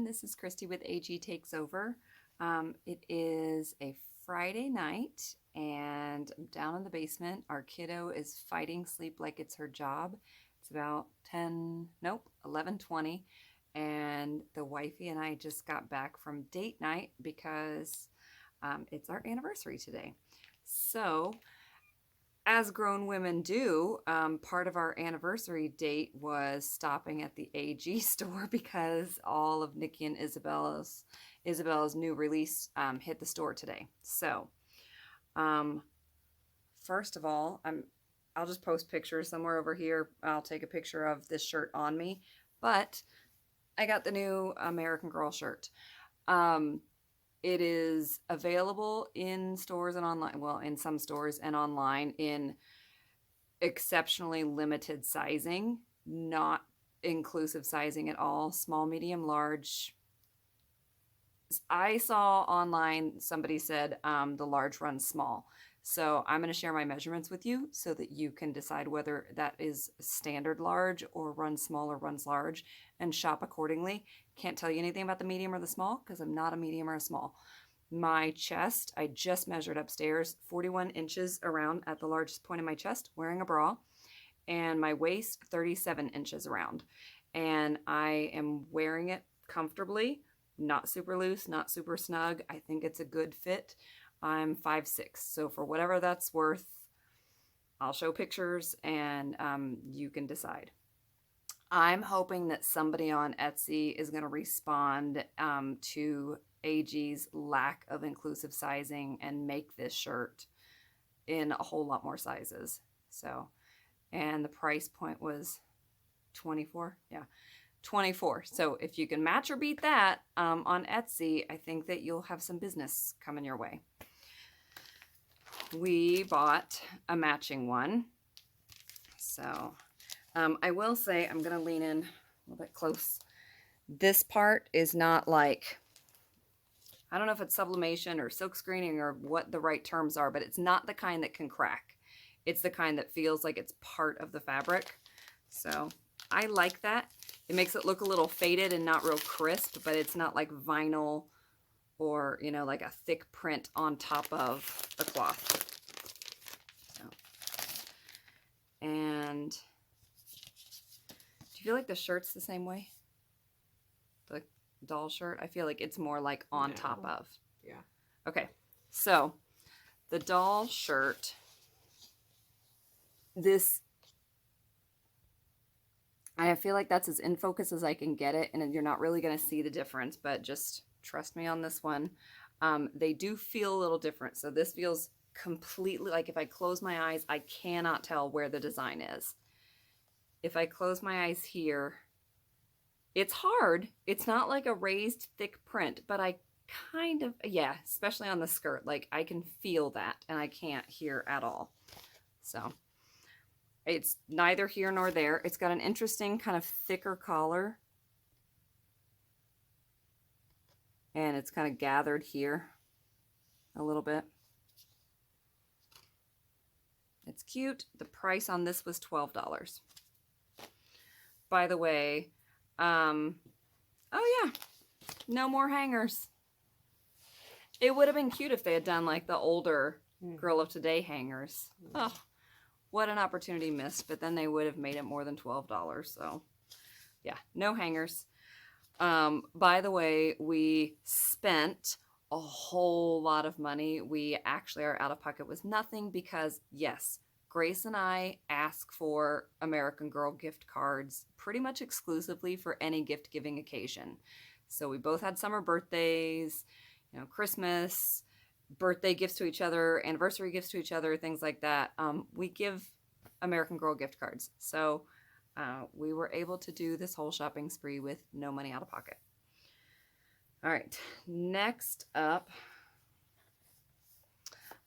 This is Kristie with AG Takes Over. It is a Friday night and I'm down in the basement. Our kiddo is fighting sleep like it's her job. It's about 11:20, and the wifey and I just got back from date night because it's our anniversary today. So as grown women do, part of our anniversary date was stopping at the AG store because all of Nicki and Isabel's new release hit the store today. So, first of all, I'll just post pictures somewhere over here. I'll take a picture of this shirt on me, but I got the new American Girl shirt. It is available in stores and online, well, in some stores and online in exceptionally limited sizing, not inclusive sizing at all, small, medium, large. I saw online somebody said the large runs small. So I'm going to share my measurements with you so that you can decide whether that is standard large or runs small or runs large and shop accordingly. Can't tell you anything about the medium or the small because I'm not a medium or a small. My chest, I just measured upstairs, 41 inches around at the largest point of my chest, wearing a bra, and my waist, 37 inches around. And I am wearing it comfortably, not super loose, not super snug. I think it's a good fit. I'm 5'6", so for whatever that's worth, I'll show pictures and you can decide. I'm hoping that somebody on Etsy is going to respond to AG's lack of inclusive sizing and make this shirt in a whole lot more sizes. So, and the price point was 24. Yeah, 24. So if you can match or beat that on Etsy, I think that you'll have some business coming your way. We bought a matching one. So I will say, I'm going to lean in a little bit close. This part is not like, I don't know if it's sublimation or silk screening or what the right terms are, but it's not the kind that can crack. It's the kind that feels like it's part of the fabric. So I like that. It makes it look a little faded and not real crisp, but it's not like vinyl or, you know, like a thick print on top of the cloth. So, and do you feel like the shirt's the same way? The doll shirt? I feel like it's more like on top of. Yeah. Okay, so the doll shirt, I feel like that's as in focus as I can get it, and you're not really going to see the difference, but just trust me on this one. They do feel a little different. So this feels completely like if I close my eyes, I cannot tell where the design is. If I close my eyes here, it's hard. It's not like a raised thick print, but I kind of, yeah, especially on the skirt, like I can feel that and I can't hear at all. So it's neither here nor there. It's got an interesting kind of thicker collar. And it's kind of gathered here a little bit. It's cute. The price on this was $12. By the way, oh yeah, no more hangers. It would have been cute if they had done like the older Girl of Today hangers. Oh, what an opportunity missed, but then they would have made it more than $12. So yeah, no hangers. By the way, we spent a whole lot of money. We actually, our out-of-pocket was nothing because, yes, Grace and I ask for American Girl gift cards pretty much exclusively for any gift-giving occasion. So we both had summer birthdays, you know, Christmas, birthday gifts to each other, anniversary gifts to each other, things like that. We give American Girl gift cards. So we were able to do this whole shopping spree with no money out of pocket. All right, next up.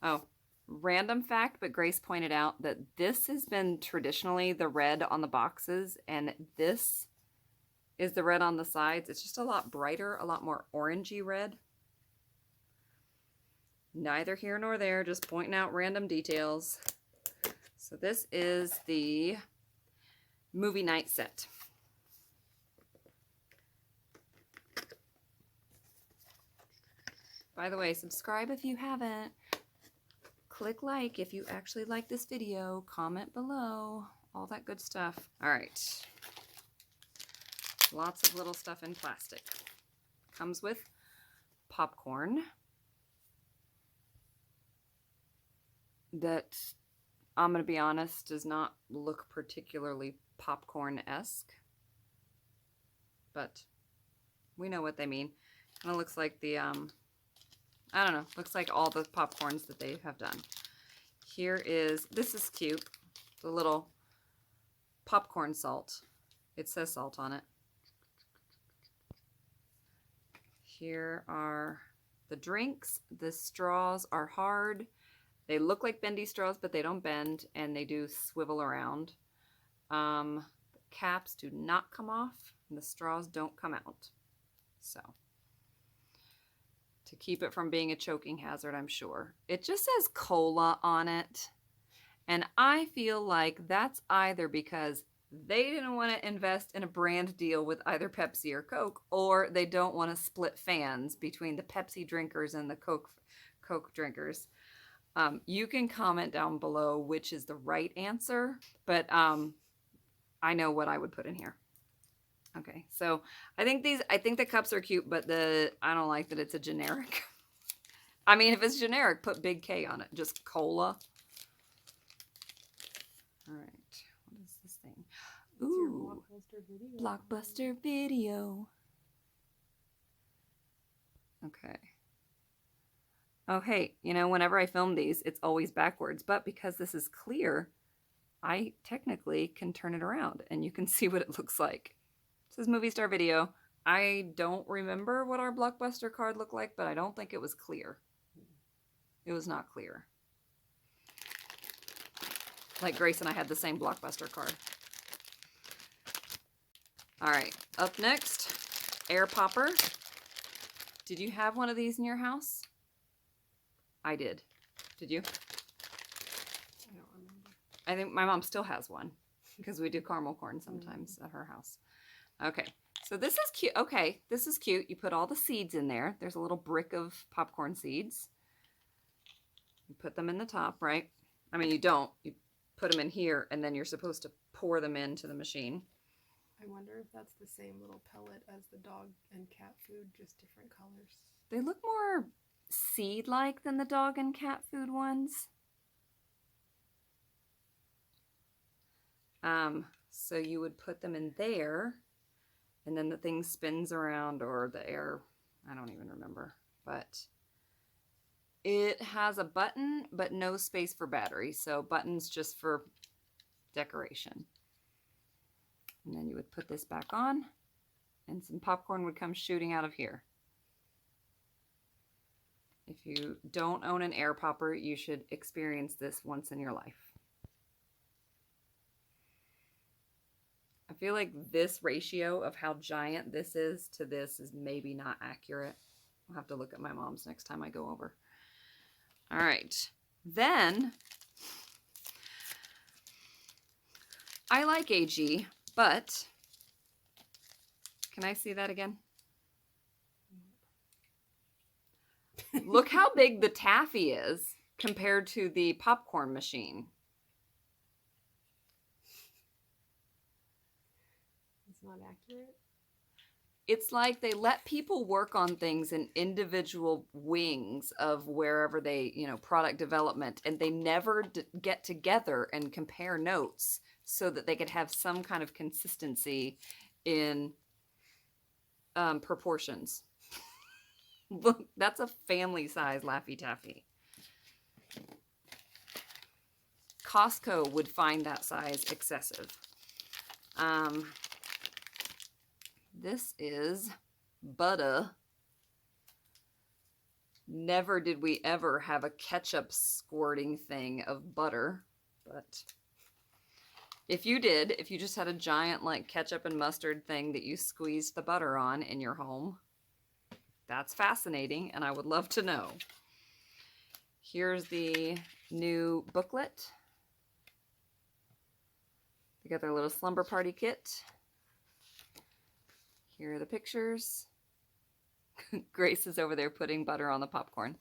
Oh, random fact, but Grace pointed out that this has been traditionally the red on the boxes, and this is the red on the sides. It's just a lot brighter, a lot more orangey red. Neither here nor there, just pointing out random details. So this is the movie night set. By the way, subscribe if you haven't. Click like if you actually like this video. Comment below. All that good stuff. All right. Lots of little stuff in plastic. Comes with popcorn. That, I'm going to be honest, does not look particularly popcorn-esque. But we know what they mean. Kind of looks like the, I don't know, looks like all the popcorns that they have done. Here is, this is cute, the little popcorn salt. It says salt on it. Here are the drinks. The straws are hard. They look like bendy straws, but they don't bend, and they do swivel around. The caps do not come off, and the straws don't come out. So, to keep it from being a choking hazard, I'm sure. It just says cola on it, and I feel like that's either because they didn't want to invest in a brand deal with either Pepsi or Coke, or they don't want to split fans between the Pepsi drinkers and the Coke drinkers. You can comment down below which is the right answer, but I know what I would put in here. Okay, so I think the cups are cute, but I don't like that it's a generic. I mean, if it's generic, put big K on it. Just cola. All right, what is this thing? Ooh, Blockbuster video. Okay. Oh, hey, you know, whenever I film these, it's always backwards. But because this is clear, I technically can turn it around and you can see what it looks like. It says movie star video. I don't remember what our Blockbuster card looked like, but I don't think it was clear. It was not clear. Like Grace and I had the same Blockbuster card. All right, up next, air popper. Did you have one of these in your house? I did. Did you? I don't remember. I think my mom still has one because we do caramel corn sometimes at her house. Okay, so this is cute. Okay, this is cute. You put all the seeds in there. There's a little brick of popcorn seeds. You put them in the top, right? I mean, you don't. You put them in here, and then you're supposed to pour them into the machine. I wonder if that's the same little pellet as the dog and cat food, just different colors. They look more seed-like than the dog and cat food ones. So you would put them in there, and then the thing spins around, or the air, I don't even remember, but it has a button, but no space for battery, so buttons just for decoration. And then you would put this back on, and some popcorn would come shooting out of here. If you don't own an air popper, you should experience this once in your life. I feel like this ratio of how giant this is to this is maybe not accurate. I'll have to look at my mom's next time I go over. All right. Then, I like AG, but can I see that again? Look how big the taffy is compared to the popcorn machine. It's not accurate. It's like they let people work on things in individual wings of wherever they, you know, product development, and they never get together and compare notes so that they could have some kind of consistency in proportions. Look, that's a family size Laffy Taffy. Costco would find that size excessive. This is butter. Never did we ever have a ketchup squirting thing of butter, but if you did, if you just had a giant like ketchup and mustard thing that you squeezed the butter on in your home, that's fascinating, and I would love to know. Here's the new booklet. They got their little slumber party kit. Here are the pictures. Grace is over there putting butter on the popcorn.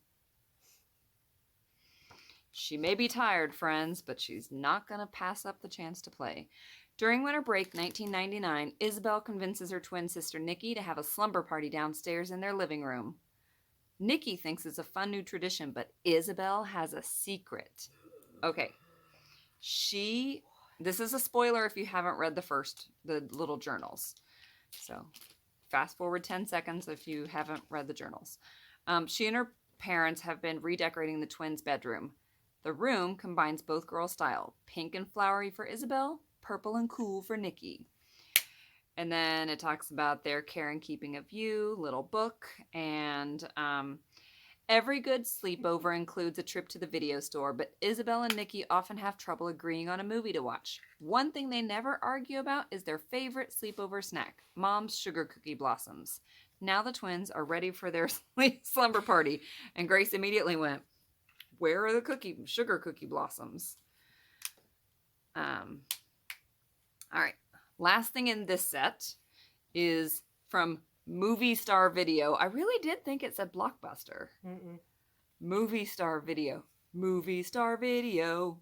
She may be tired, friends, but she's not going to pass up the chance to play. During winter break 1999, Isabel convinces her twin sister Nicki to have a slumber party downstairs in their living room. Nicki thinks it's a fun new tradition, but Isabel has a secret. Okay. This is a spoiler if you haven't read the little journals. So fast forward 10 seconds if you haven't read the journals. She and her parents have been redecorating the twins' bedroom. The room combines both girls' style. Pink and flowery for Isabel, purple and cool for Nicki. And then it talks about their care and keeping of you, little book, and every good sleepover includes a trip to the video store, but Isabel and Nicki often have trouble agreeing on a movie to watch. One thing they never argue about is their favorite sleepover snack, Mom's sugar cookie blossoms. Now the twins are ready for their slumber party, and Grace immediately went, "Where are the sugar cookie blossoms?" All right. Last thing in this set is from Movie Star Video. I really did think it said Blockbuster. Mm-mm. Movie Star Video. Movie Star Video.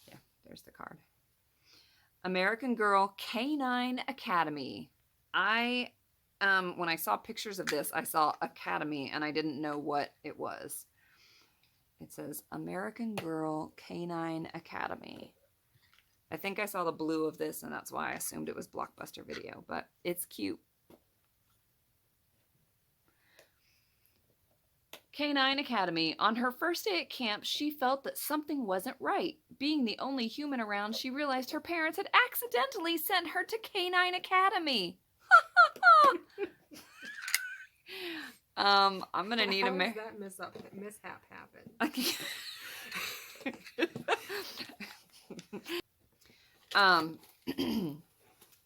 Yeah, there's the card. American Girl Canine Academy. When I saw pictures of this, I saw Academy and I didn't know what it was. It says American Girl Canine Academy. I think I saw the blue of this and that's why I assumed it was Blockbuster Video, but it's cute. Canine Academy. On her first day at camp, she felt that something wasn't right. Being the only human around, she realized her parents had accidentally sent her to Canine Academy. I'm gonna need How does that mishap happen? I'm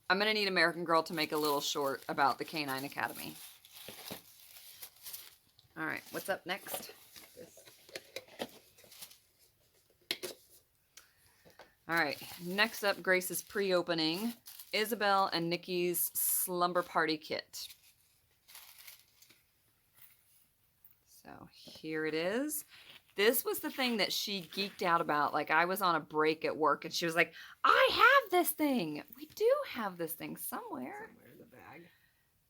gonna need American Girl to make a little short about the Canine Academy. All right, what's up next? All right, next up, Grace's pre-opening, Isabel and Nicki's slumber party kit. So here it is. This was the thing that she geeked out about. Like, I was on a break at work and she was like, "I have this thing." We do have this thing somewhere. Somewhere in the bag.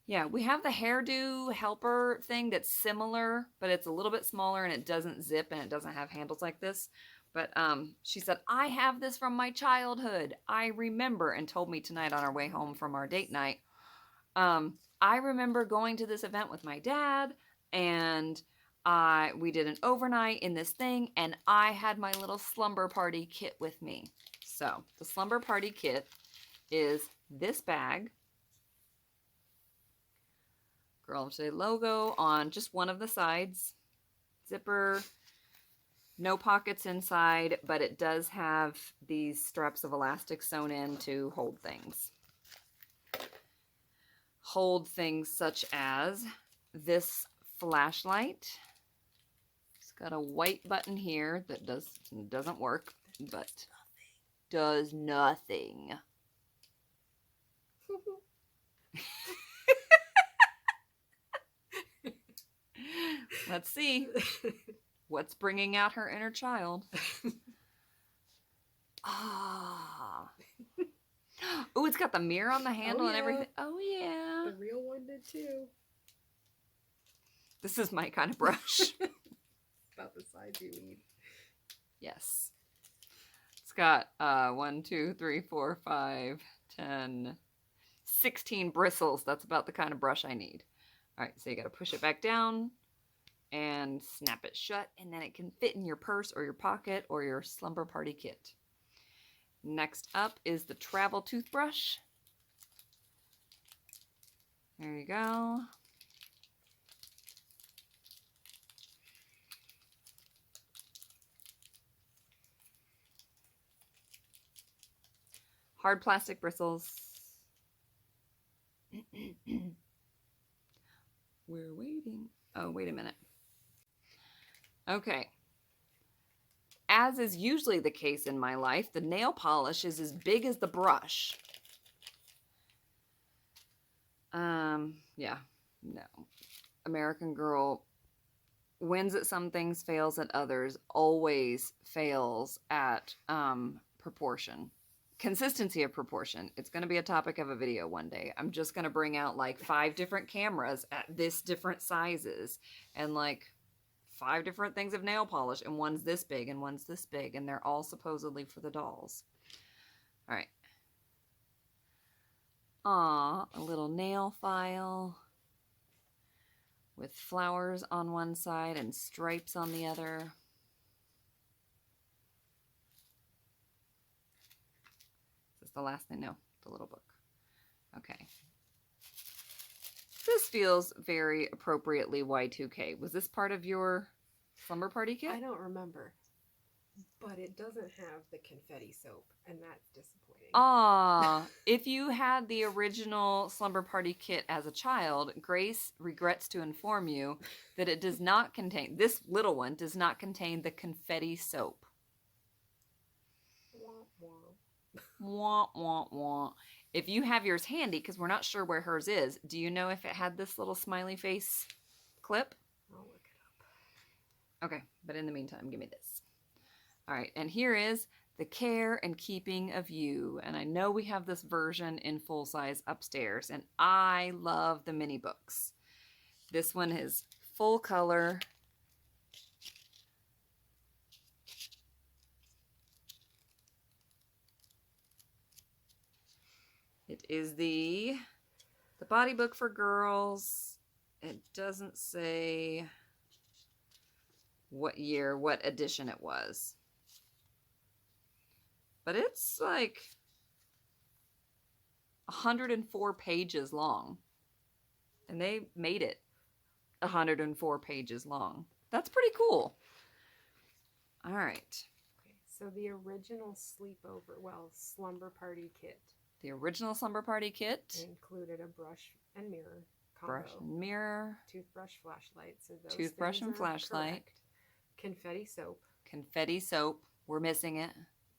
Yeah, we have the hairdo helper thing that's similar, but it's a little bit smaller and it doesn't zip and it doesn't have handles like this. But she said, "I have this from my childhood. I remember," and told me tonight on our way home from our date night, "I remember going to this event with my dad and we did an overnight in this thing and I had my little slumber party kit with me." So the slumber party kit is this bag. Girl of Today logo on just one of the sides. Zipper. No pockets inside, but it does have these straps of elastic sewn in to hold things. Hold things such as this flashlight. It's got a white button here that doesn't work, but does nothing. Let's see. What's bringing out her inner child? Ah. Oh, it's got the mirror on the handle and everything. Oh, yeah. The real one did too. This is my kind of brush. About the size you need. Yes. It's got 1, 2, 3, 4, 5, 10, 16 bristles. That's about the kind of brush I need. All right, so you got to push it back down and snap it shut, and then it can fit in your purse or your pocket or your slumber party kit. Next up is the travel toothbrush. There you go. Hard plastic bristles. We're waiting. Oh, wait a minute. Okay. As is usually the case in my life, the nail polish is as big as the brush. Yeah. No. American Girl wins at some things, fails at others, always fails at proportion. Consistency of proportion. It's going to be a topic of a video one day. I'm just going to bring out like 5 different cameras at this different sizes and like 5 different things of nail polish, and one's this big and one's this big, and they're all supposedly for the dolls. All right. Aw, a little nail file with flowers on one side and stripes on the other. Is this the last thing? No, the little book. Okay. This feels very appropriately Y2K. Was this part of your slumber party kit? I don't remember. But it doesn't have the confetti soap, and that's disappointing. Ah, if you had the original slumber party kit as a child, Grace regrets to inform you that it does not contain, this little one does not contain the confetti soap. Womp womp. Wah, wah, wah. If you have yours handy, because we're not sure where hers is, do you know if it had this little smiley face clip? I'll look it up. Okay, but in the meantime, give me this. All right, and here is The Care and Keeping of You. And I know we have this version in full size upstairs, and I love the mini books. This one is full color. It is the body book for girls. It doesn't say what year, what edition it was. But it's like 104 pages long. And they made it 104 pages long. That's pretty cool. All right. Okay, so the original slumber party kit. The original slumber party kit. Included a brush and mirror combo. Brush and mirror. Toothbrush, flashlight. So those toothbrush and things are flashlight. correct. Confetti soap. Confetti soap. We're missing it.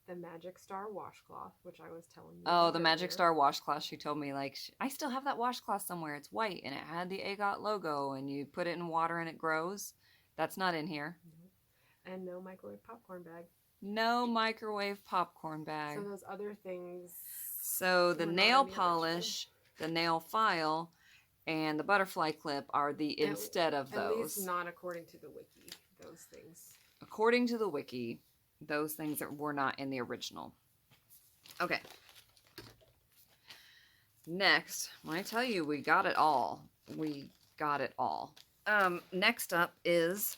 The Magic Star washcloth, which I was telling you. Oh, the Magic Star washcloth. She told me, like, I still have that washcloth somewhere. It's white, and it had the AGOT logo, and you put it in water, and it grows. That's not in here. And no microwave popcorn bag. No microwave popcorn bag. So those other things. So the were not nail in the polish, the nail file, and the butterfly clip are the instead of those. At least not according to the wiki, those things. According to the wiki, those things that were not in the original. Okay. Next, when I tell you we got it all, we got it all. Next up is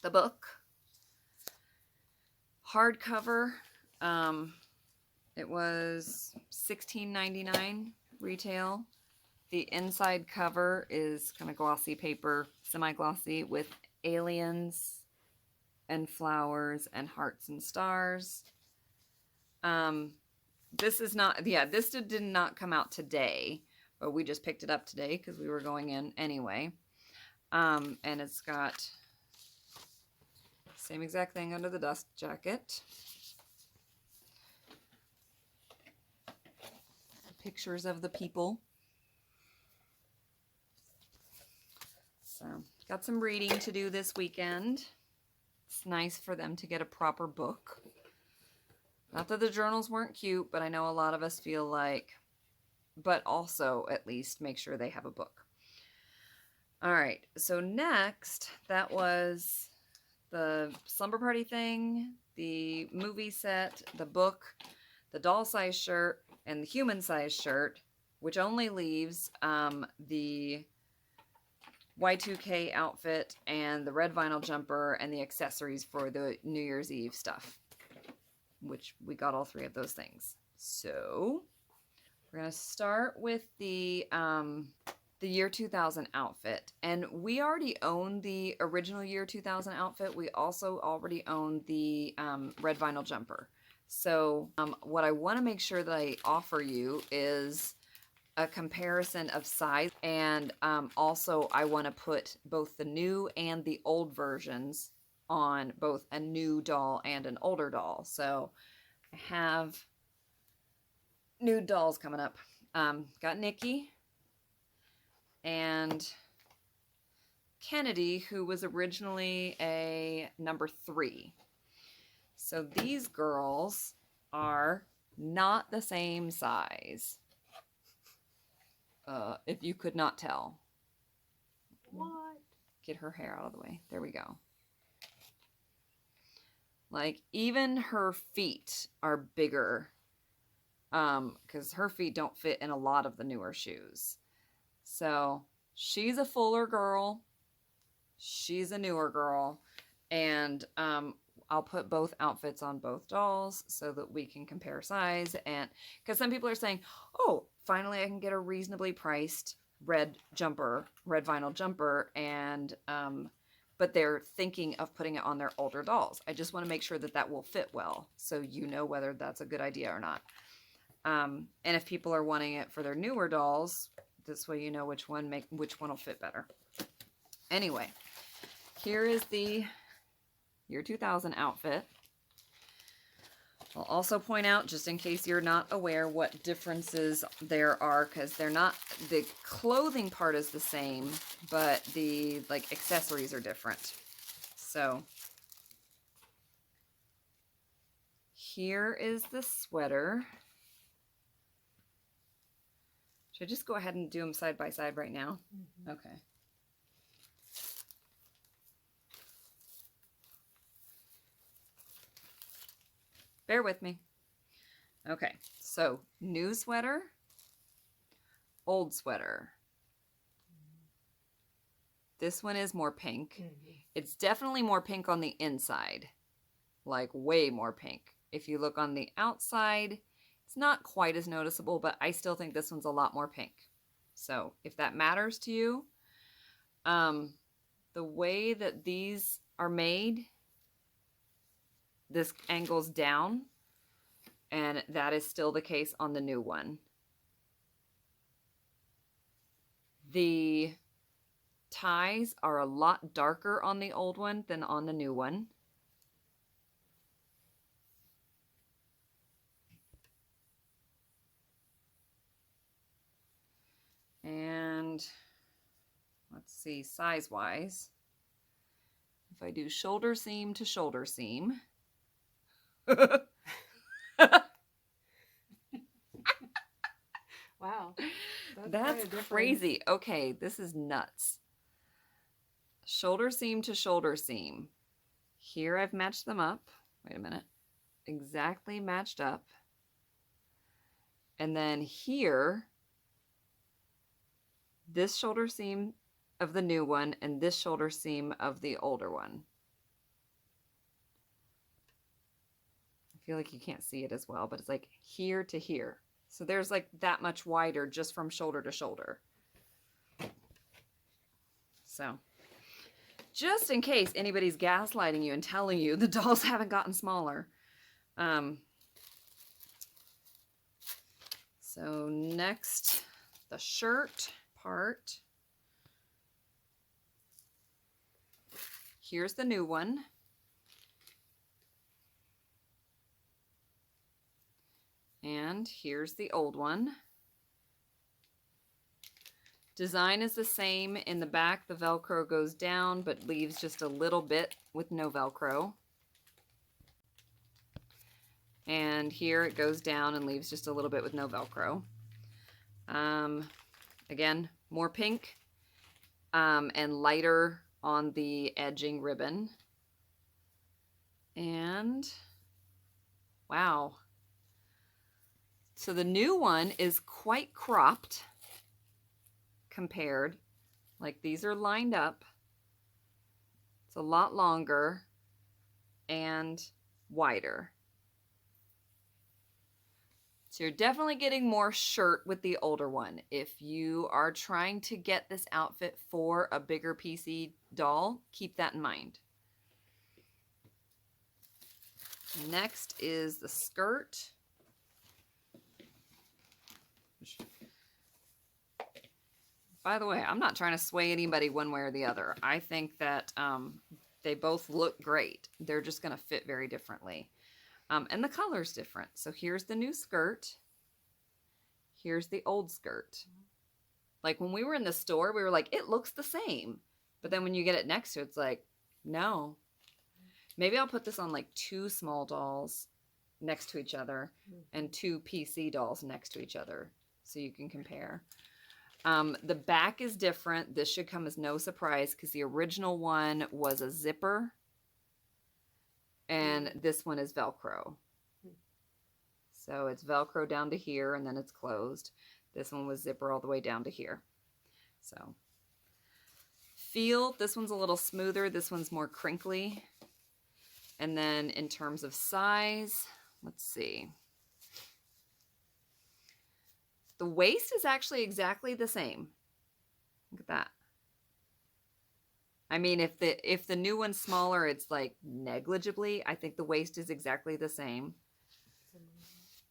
the book. Hardcover. It was $16.99 retail. The inside cover is kind of glossy paper, semi-glossy, with aliens and flowers and hearts and stars. This is not, this did not come out today, but we just picked it up today because we were going in anyway. And it's got same exact thing under the dust jacket. Pictures of the people. So, got some reading to do this weekend. It's nice for them to get a proper book. Not that the journals weren't cute, but I know a lot of us feel like, but also at least make sure they have a book. All right, so next, that was the slumber party thing, the movie set, the book, the doll size shirt, and the human size shirt, which only leaves the Y2K outfit and the red vinyl jumper and the accessories for the New Year's Eve stuff, which we got all 3 of those things. So we're going to start with the year 2000 outfit. And we already own the original year 2000 outfit. We also already own the red vinyl jumper. So what I want to make sure that I offer you is a comparison of size, and also I want to put both the new and the old versions on both a new doll and an older doll. So I have new dolls coming up. Got Nicki, and Kennedy, who was originally a number 3. So these girls are not the same size. If you could not tell. What? Get her hair out of the way. There we go. Like, even her feet are bigger. Because her feet don't fit in a lot of the newer shoes. So, she's a fuller girl. She's a newer girl. And I'll put both outfits on both dolls so that we can compare size. And because some people are saying, oh, finally I can get a reasonably priced red vinyl jumper, and but they're thinking of putting it on their older dolls. I just want to make sure that that will fit well, so you know whether that's a good idea or not. And if people are wanting it for their newer dolls, this way you know which one will fit better. Anyway, here is the year 2000 outfit. I'll also point out, just in case you're not aware, what differences there are, because they're not, the clothing part is the same, but the accessories are different. So here is the sweater. Should I just go ahead and do them side by side right now? Mm-hmm. Okay. Bear with me. Okay, so new sweater, old sweater. This one is more pink. Mm-hmm. It's definitely more pink on the inside, like way more pink. If you look on the outside, it's not quite as noticeable, but I still think this one's a lot more pink. So if that matters to you, the way that these are made, this angles down, and that is still the case on the new one. The ties are a lot darker on the old one than on the new one. And let's see, size-wise, if I do shoulder seam to shoulder seam, Wow. That's crazy. Okay, this is nuts. Shoulder seam to shoulder seam. Here I've matched them up. Wait a minute. Exactly matched up. And then here, this shoulder seam of the new one and this shoulder seam of the older one. I feel like you can't see it as well, but it's like here to here. So there's like that much wider just from shoulder to shoulder. So just in case anybody's gaslighting you and telling you the dolls haven't gotten smaller. So next, the shirt part. Here's the new one. And here's the old one. Design is the same. In the back, the Velcro goes down, but leaves just a little bit with no Velcro. And here it goes down and leaves just a little bit with no Velcro. Again, more pink and lighter on the edging ribbon. And wow. So the new one is quite cropped compared. Like these are lined up. It's a lot longer and wider. So you're definitely getting more shirt with the older one. If you are trying to get this outfit for a bigger PC doll, keep that in mind. Next is the skirt. By the way, I'm not trying to sway anybody one way or the other. I think that they both look great. They're just going to fit very differently. And the color's different. So here's the new skirt. Here's the old skirt. Like when we were in the store, we were like, it looks the same. But then when you get it next to it, it's like, no. Maybe I'll put this on like 2 small dolls next to each other and 2 PC dolls next to each other so you can compare. The back is different. This should come as no surprise because the original one was a zipper and this one is Velcro. So it's Velcro down to here and then it's closed. This one was zipper all the way down to here. So feel, this one's a little smoother. This one's more crinkly. And then in terms of size, let's see. The waist is actually exactly the same. Look at that. I mean, if the new one's smaller, it's like negligibly. I think the waist is exactly the same.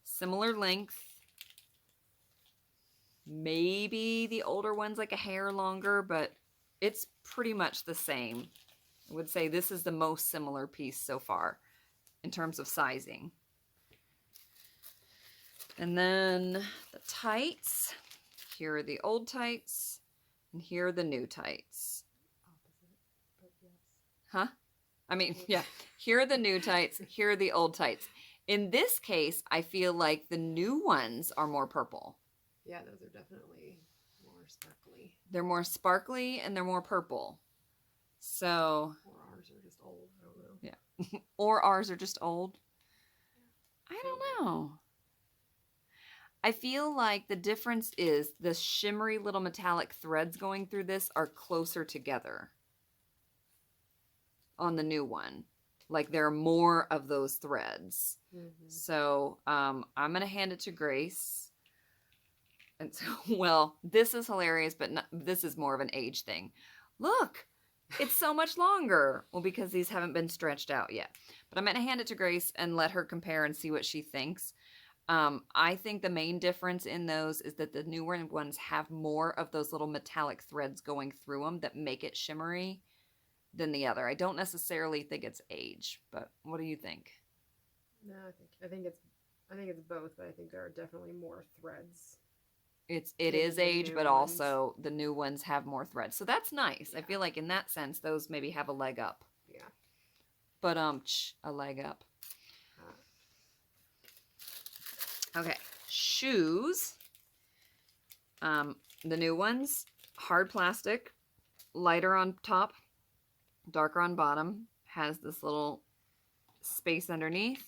Similar length. Maybe the older one's like a hair longer, but it's pretty much the same. I would say this is the most similar piece so far in terms of sizing. And then the tights. Here are the old tights, and here are the new tights. Opposite, but yes. Huh? I mean, yeah. Here are the new tights. Here are the old tights. In this case, I feel like the new ones are more purple. Yeah, those are definitely more sparkly. They're more sparkly and they're more purple. So. Or ours are just old. I don't know. Yeah. Or ours are just old. I don't know. I feel like the difference is the shimmery little metallic threads going through this are closer together on the new one. Like there are more of those threads. Mm-hmm. So I'm going to hand it to Grace. And so, well, this is hilarious, but this is more of an age thing. Look, it's so much longer. Well, because these haven't been stretched out yet. But I'm going to hand it to Grace and let her compare and see what she thinks. I think the main difference in those is that the newer ones have more of those little metallic threads going through them that make it shimmery than the other. I don't necessarily think it's age, but what do you think? No, I think it's both, but I think there are definitely more threads. It is age, but also the new ones have more threads. So that's nice. Yeah. I feel like in that sense, those maybe have a leg up. Yeah. But a leg up. Okay, shoes. The new ones, hard plastic, lighter on top, darker on bottom, has this little space underneath,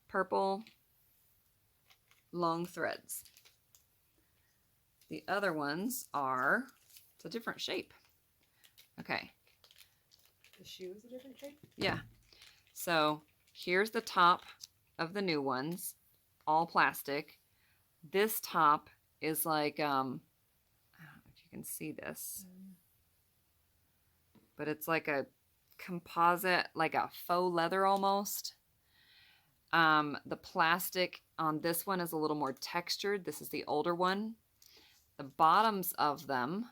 purple, long threads. The other ones are, it's a different shape. Okay. The shoe is a different shape? Yeah. So here's the top of the new ones, all plastic. This top is like, I don't know if you can see this, but it's like a composite, like a faux leather almost. The plastic on this one is a little more textured. This is the older one. The bottoms of them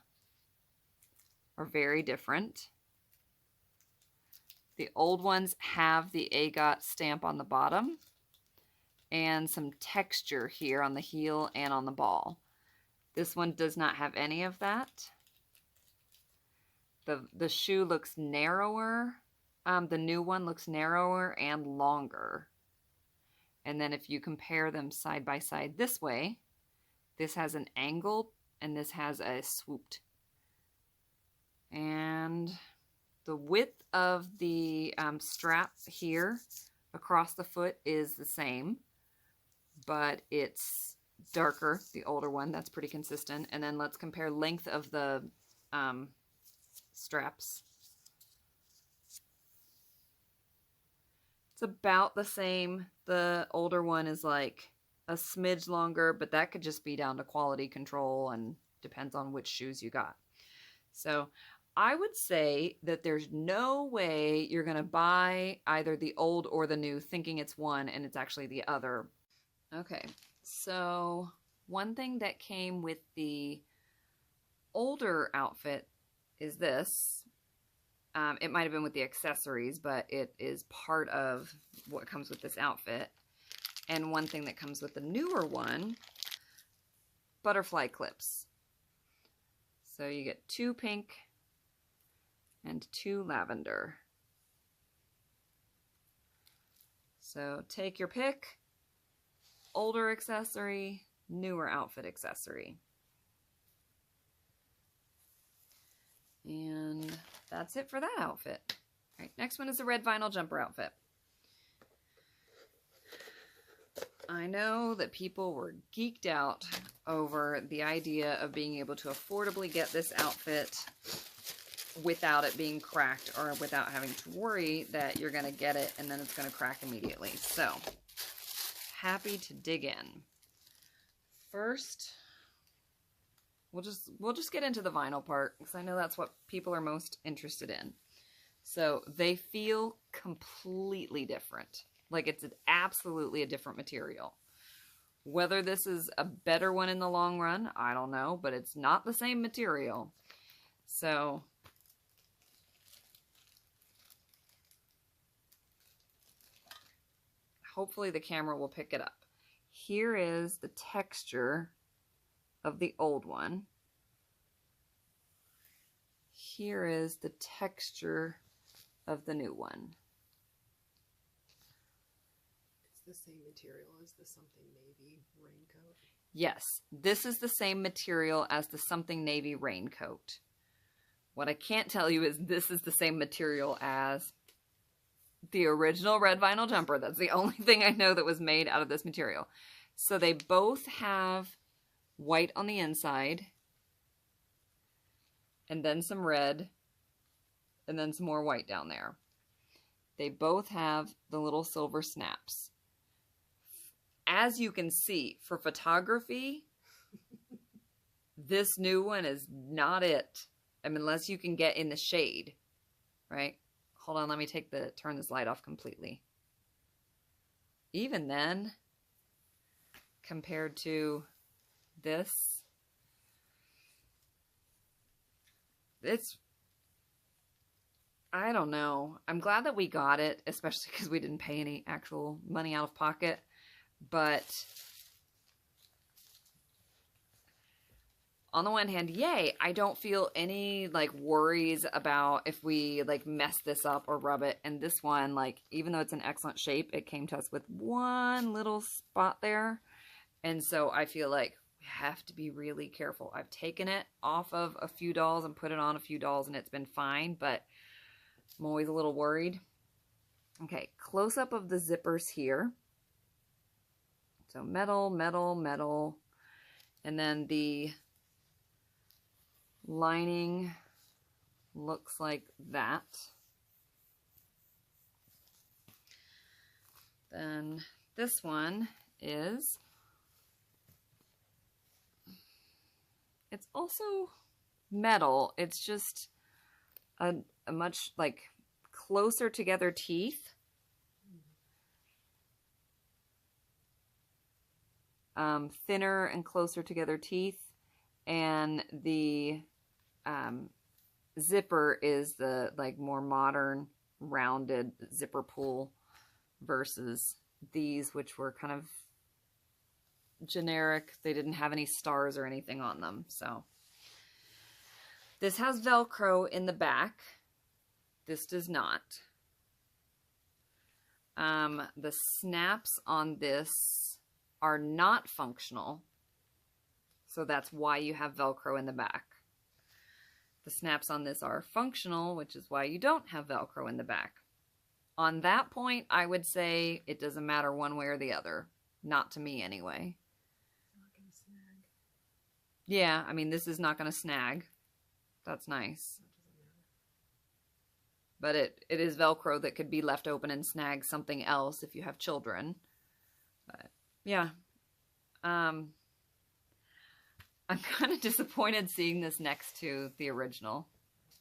are very different. The old ones have the AGOT stamp on the bottom and some texture here on the heel and on the ball. This one does not have any of that. The shoe looks narrower. The new one looks narrower and longer. And then if you compare them side by side this way, this has an angled and this has a swooped. And the width of the strap here across the foot is the same, but it's darker, the older one. That's pretty consistent. And then let's compare length of the straps. It's about the same. The older one is like a smidge longer, but that could just be down to quality control and depends on which shoes you got. So I would say that there's no way you're going to buy either the old or the new thinking it's one and it's actually the other. Okay, so one thing that came with the older outfit is this. It might have been with the accessories, but it is part of what comes with this outfit. And one thing that comes with the newer one, butterfly clips. So you get 2 pink and 2 lavender. So take your pick. Older accessory, newer outfit accessory. And that's it for that outfit. All right, next one is the red vinyl jumper outfit. I know that people were geeked out over the idea of being able to affordably get this outfit without it being cracked or without having to worry that you're going to get it and then it's going to crack immediately. So, happy to dig in. First, we'll just get into the vinyl part because I know that's what people are most interested in. So, they feel completely different. Like it's absolutely a different material. Whether this is a better one in the long run, I don't know, but it's not the same material. So hopefully the camera will pick it up. Here is the texture of the old one. Here is the texture of the new one. The same material as the Something Navy raincoat? Yes, this is the same material as the Something Navy raincoat. What I can't tell you is this is the same material as the original red vinyl jumper. That's the only thing I know that was made out of this material. So they both have white on the inside, and then some red, and then some more white down there. They both have the little silver snaps. As you can see, for photography, this new one is not it. I mean, unless you can get in the shade, right? Hold on, let me turn this light off completely. Even then, compared to this, I don't know. I'm glad that we got it, especially because we didn't pay any actual money out of pocket. But on the one hand, yay, I don't feel any like worries about if we like mess this up or rub it. And this one, like, even though it's in excellent shape, it came to us with one little spot there. And so I feel like we have to be really careful. I've taken it off of a few dolls and put it on a few dolls and it's been fine, but I'm always a little worried. Okay, close up of the zippers here. So metal, metal, metal, and then the lining looks like that. Then this one is, it's also metal. It's just a much like closer together teeth. Thinner and closer together teeth, and the zipper is the like more modern rounded zipper pull versus these, which were kind of generic. They didn't have any stars or anything on them. So this has Velcro in the back. This does not. The snaps on this are not functional. So that's why you have Velcro in the back. The snaps on this are functional, which is why you don't have Velcro in the back. On that point, I would say it doesn't matter one way or the other. Not to me, anyway. Not gonna snag. Yeah, I mean, this is not going to snag. That's nice. That doesn't matter. But it is Velcro that could be left open and snag something else if you have children. But, yeah. I'm kind of disappointed seeing this next to the original.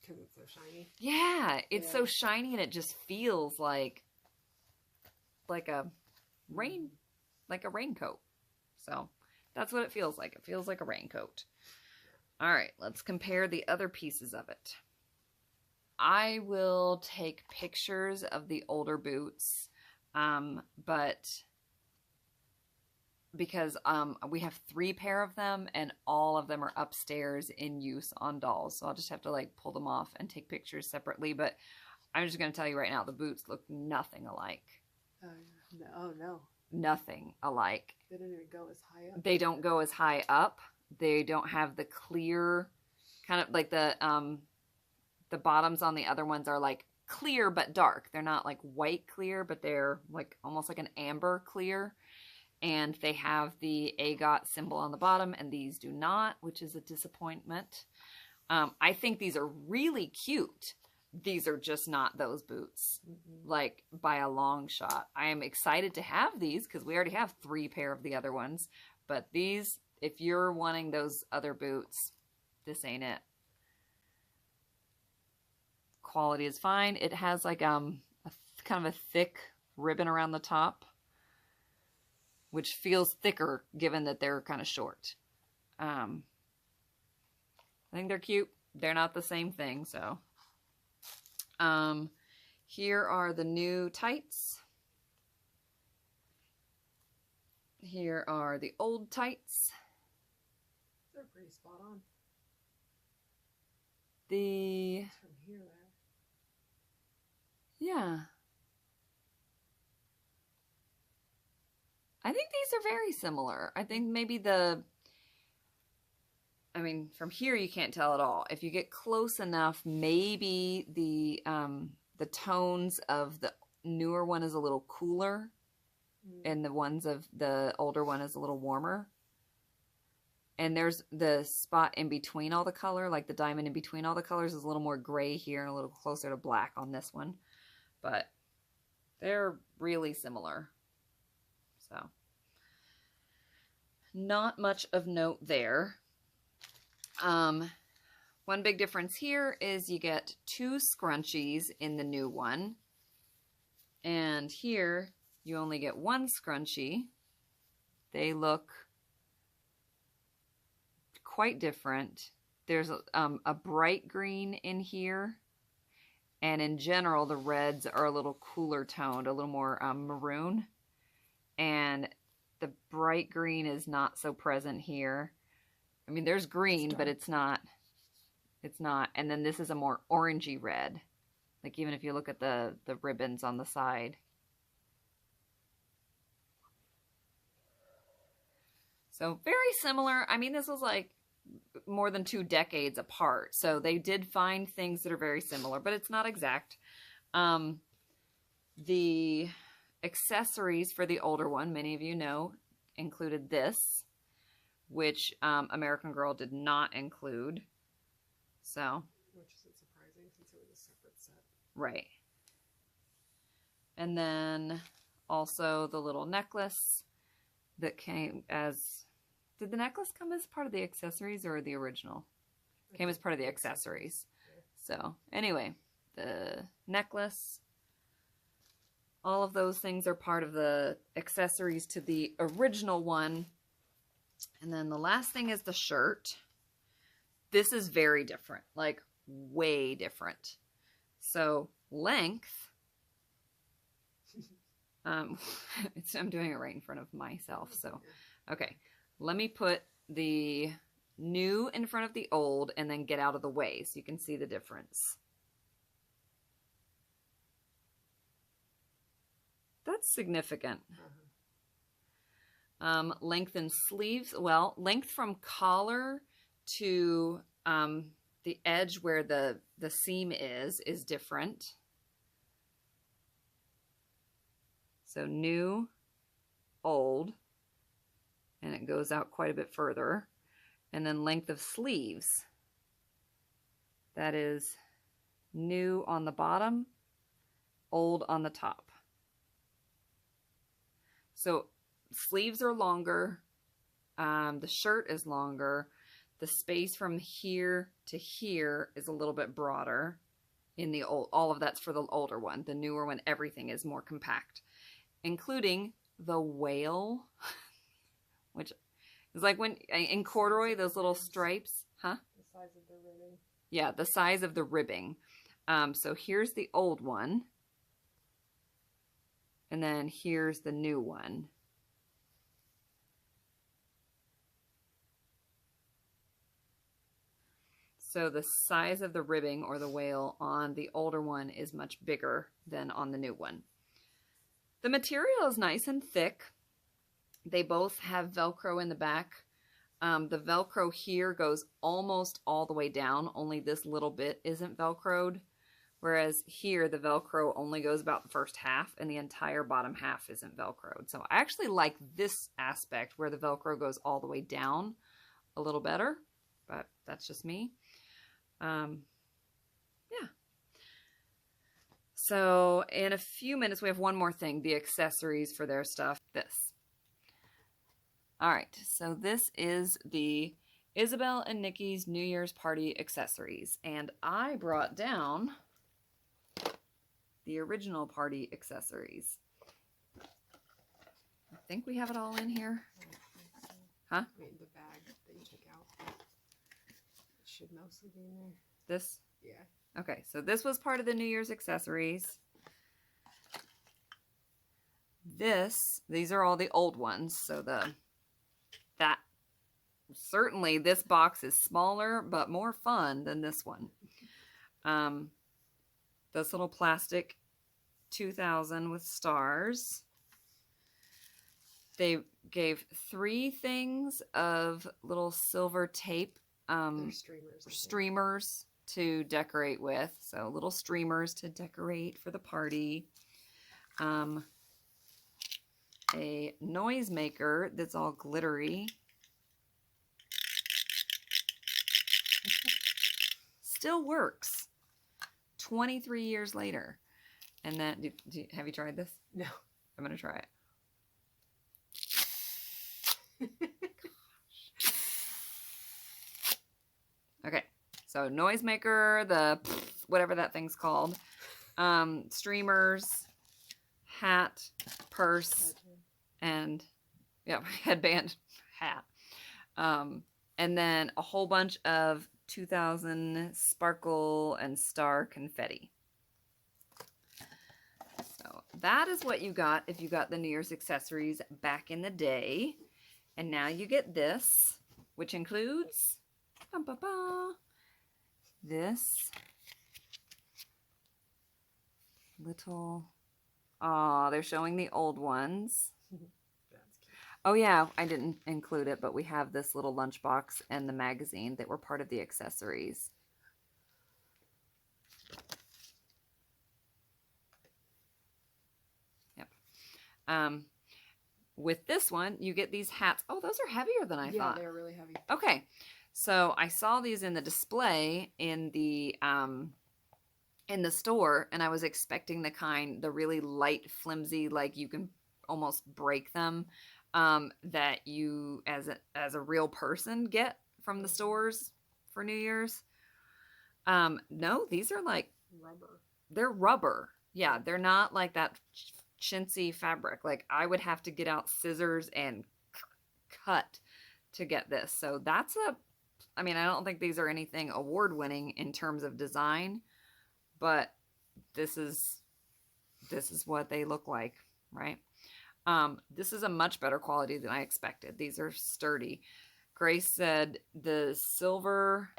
Because it's so shiny. Yeah, it's so shiny and it just feels like a raincoat. So that's what it feels like. It feels like a raincoat. All right, let's compare the other pieces of it. I will take pictures of the older boots, but because we have 3 pair of them and all of them are upstairs in use on dolls. So I'll just have to like pull them off and take pictures separately. But I'm just going to tell you right now, the boots look nothing alike. Oh, yeah. Oh, no. Nothing alike. They don't even go as high up. They don't go as high up. They don't have the clear, kind of like the bottoms on the other ones are like clear but dark. They're not like white clear, but they're like almost like an amber clear. And they have the AGOT symbol on the bottom, and these do not, which is a disappointment. I think these are really cute. These are just not those boots, like by a long shot. I am excited to have these because we already have 3 pair of the other ones. But these, if you're wanting those other boots, this ain't it. Quality is fine. It has like kind of a thick ribbon around the top, which feels thicker given that they're kind of short. I think they're cute. They're not the same thing, so. Here are the new tights. Here are the old tights. They're pretty spot on. The... From here, there. Yeah. I think these are very similar. I think maybe I mean, from here you can't tell at all. If you get close enough, maybe the tones of the newer one is a little cooler, and the ones of the older one is a little warmer. And there's the spot in between all the color, like the diamond in between all the colors is a little more gray here and a little closer to black on this one. But they're really similar. So, not much of note there. One big difference here is you get 2 scrunchies in the new one. And here you only get 1 scrunchie. They look quite different. There's a bright green in here. And in general, the reds are a little cooler toned, a little more maroon. And the bright green is not so present here. I mean, there's green, but it's not. It's not. And then this is a more orangey red. Like even if you look at the ribbons on the side. So very similar. I mean, this was like more than 2 decades apart. So they did find things that are very similar, but it's not exact. The accessories for the older one, many of you know, included this, which American Girl did not include. So, which isn't surprising since it was a separate set. Right. And then also the little necklace that came as... Did the necklace come as part of the accessories or the original? Came as part of the accessories. So, anyway, the necklace, all of those things are part of the accessories to the original one. And then the last thing is the shirt. This is very different, like way different. So, length. I'm doing it right in front of myself, so, okay. Let me put the new in front of the old and then get out of the way so you can see the difference. That's significant. Length in sleeves. Well, length from collar to the edge where the seam is different. So new, old. And it goes out quite a bit further. And then length of sleeves. That is new on the bottom, old on the top. So sleeves are longer. The shirt is longer. The space from here to here is a little bit broader. In the old, all of that's for the older one. The newer one, everything is more compact, including the whale. Which is like when in corduroy, those little stripes, huh? The size of the ribbing. Yeah, the size of the ribbing. So here's the old one. And then here's the new one. So the size of the ribbing or the whale on the older one is much bigger than on the new one. The material is nice and thick. They both have Velcro in the back. The Velcro here goes almost all the way down. Only this little bit isn't Velcroed. Whereas here, the Velcro only goes about the first half and the entire bottom half isn't Velcroed. So I actually like this aspect where the Velcro goes all the way down a little better, but that's just me. Yeah. So in a few minutes, we have one more thing, the accessories for their stuff. This. All right, so this is the Isabel and Nicki's New Year's party accessories. And I brought down the original party accessories. I think we have it all in here. Huh? I mean, the bag that you took out. It should mostly be in there. This? Yeah. Okay, so this was part of the New Year's accessories. These are all the old ones. So certainly this box is smaller, but more fun than this one. This little plastic 2000 with stars. They gave 3 things of little silver tape streamers to decorate with. So little streamers to decorate for the party. A noise maker that's all glittery. Still works 23 years later. And then, have you tried this? No. I'm going to try it. Okay, so noisemaker, the whatever that thing's called, streamers, hat, purse, and headband, hat, and then a whole bunch of 2000 sparkle and star confetti. So that is what you got if you got the New Year's accessories back in the day. And now you get this, which includes this little, they're showing the old ones. Oh yeah, I didn't include it, but we have this little lunchbox and the magazine that were part of the accessories. Yep. With this one, you get these hats. Oh, those are heavier than I thought. Yeah, they're really heavy. Okay. So I saw these in the display in the store, and I was expecting the really light, flimsy, like you can almost break them, that you as a real person get from the stores for New Year's. No, these are like rubber. They're rubber. Yeah, they're not like that chintzy fabric. Like I would have to get out scissors and cut to get this. So I don't think these are anything award-winning in terms of design, but this is what they look like, right? This is a much better quality than I expected. These are sturdy. Grace said the silver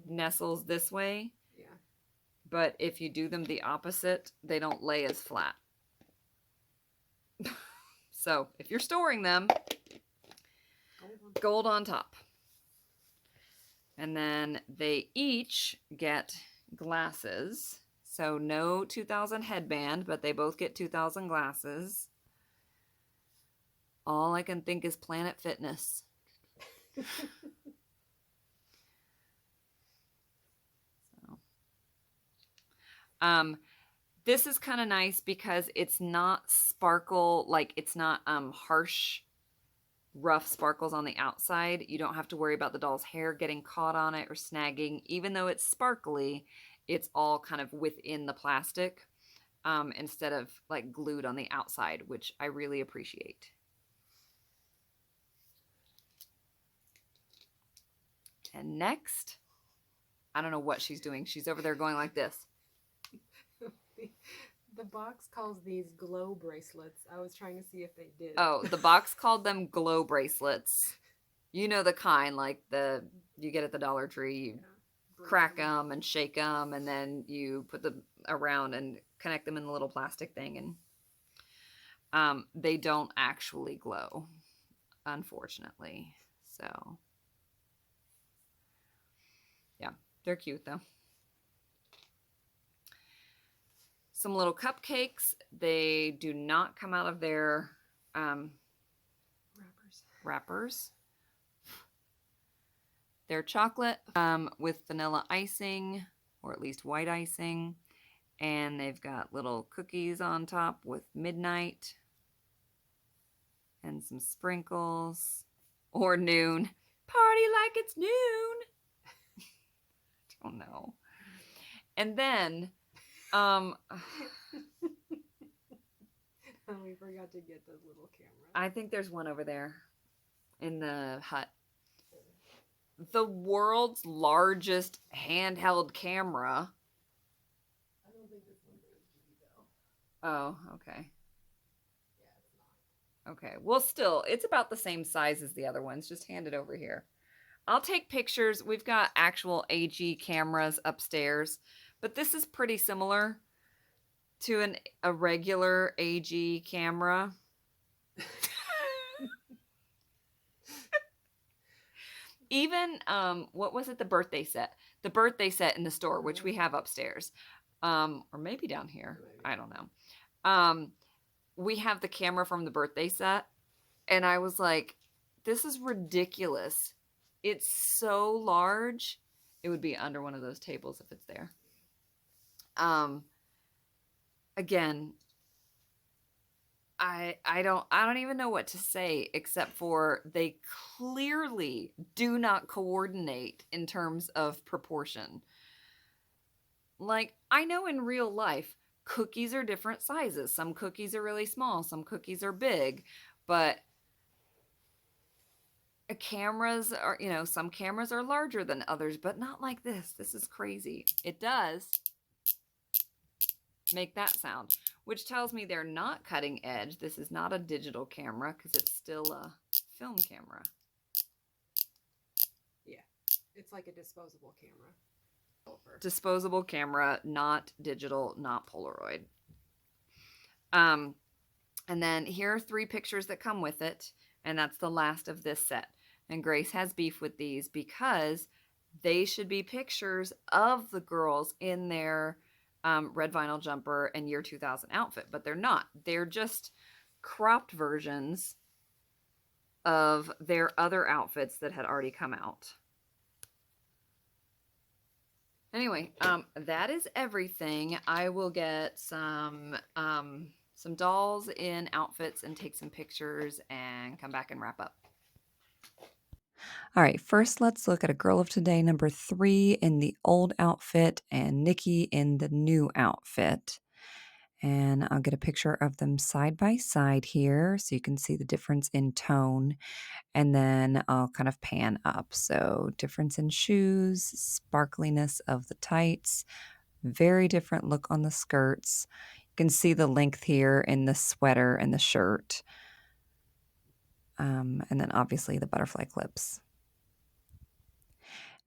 nestles this way, yeah, but if you do them the opposite, they don't lay as flat. So if you're storing them, gold on top. And then they each get glasses. So no 2000 headband, but they both get 2000 glasses. All I can think is Planet Fitness. This is kind of nice because it's not sparkle, like it's not harsh, rough sparkles on the outside. You don't have to worry about the doll's hair getting caught on it or snagging. Even though it's sparkly, it's all kind of within the plastic, instead of like glued on the outside, which I really appreciate. And next, I don't know what she's doing. She's over there going like this. The box calls these glow bracelets. I was trying to see if they did. Oh, the box called them glow bracelets. You know the kind, like you get at the Dollar Tree. crack them and shake them, and then you put them around and connect them in the little plastic thing, and they don't actually glow, unfortunately. So yeah, they're cute though. Some little cupcakes. They do not come out of their wrappers. They're chocolate with vanilla icing, or at least white icing. And they've got little cookies on top with midnight and some sprinkles. Or noon. Party like it's noon. I don't know. And then we forgot to get the little camera. I think there's one over there in the hut. The world's largest handheld camera. I don't think this one's HD though. Oh, okay. Yeah, it's not. Okay. Well, still, it's about the same size as the other ones. Just hand it over here. I'll take pictures. We've got actual AG cameras upstairs, but this is pretty similar to a regular AG camera. Even what was it? The birthday set in the store, which we have upstairs, or maybe down here. I don't know. We have the camera from the birthday set, and I was like, this is ridiculous. It's so large. It would be under one of those tables if it's there. Again, I don't even know what to say, except for they clearly do not coordinate in terms of proportion. Like, I know in real life, cookies are different sizes. Some cookies are really small, some cookies are big, but cameras are, some cameras are larger than others, but not like this. This is crazy. It does make that sound, which tells me they're not cutting edge. This is not a digital camera because it's still a film camera. Yeah, it's like a disposable camera. Disposable camera, not digital, not Polaroid. And then here are 3 pictures that come with it, and that's the last of this set. And Grace has beef with these because they should be pictures of the girls in their red vinyl jumper and year 2000 outfit, but they're not. They're just cropped versions of their other outfits that had already come out. Anyway, that is everything. I will get some dolls in outfits and take some pictures and come back and wrap up. All right, first let's look at a girl of today, number 3 in the old outfit and Nicki in the new outfit. And I'll get a picture of them side by side here so you can see the difference in tone. And then I'll kind of pan up. So difference in shoes, sparkliness of the tights, very different look on the skirts. You can see the length here in the sweater and the shirt. And then obviously the butterfly clips.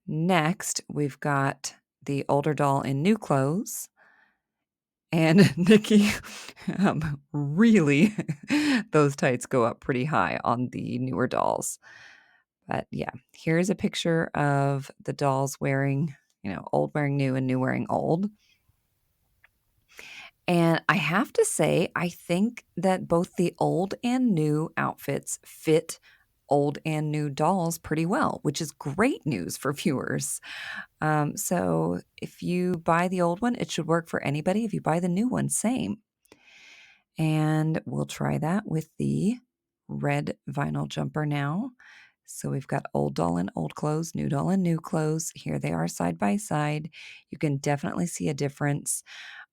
Next, we've got the older doll in new clothes. And Nicki, really, those tights go up pretty high on the newer dolls. But yeah, here's a picture of the dolls wearing, old wearing new and new wearing old. And I have to say, I think that both the old and new outfits fit old and new dolls pretty well, which is great news for viewers. So if you buy the old one, it should work for anybody. If you buy the new one, same. And we'll try that with the red vinyl jumper now. So we've got old doll in old clothes, new doll in new clothes. Here they are side by side. You can definitely see a difference.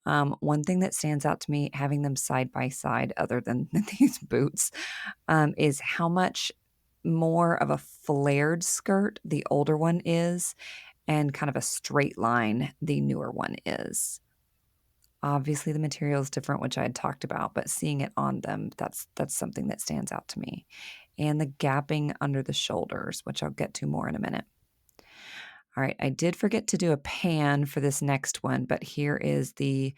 One thing that stands out to me having them side by side, other than these boots, is how much more of a flared skirt the older one is and kind of a straight line the newer one is. Obviously, the material is different, which I had talked about, but seeing it on them, that's something that stands out to me. And the gapping under the shoulders, which I'll get to more in a minute. All right, I did forget to do a pan for this next one, but here is the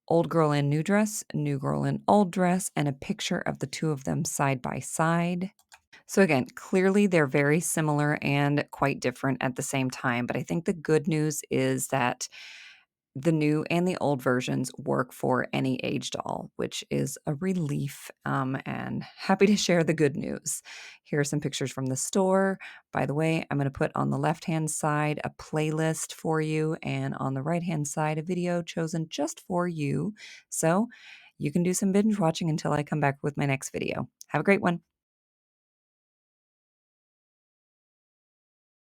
old girl in new dress, new girl in old dress, and a picture of the two of them side by side. So again, clearly they're very similar and quite different at the same time, but I think the good news is that the new and the old versions work for any age doll, which is a relief, and happy to share the good news. Here are some pictures from the store. By the way, I'm going to put on the left-hand side a playlist for you, and on the right-hand side a video chosen just for you. So you can do some binge watching until I come back with my next video. Have a great one.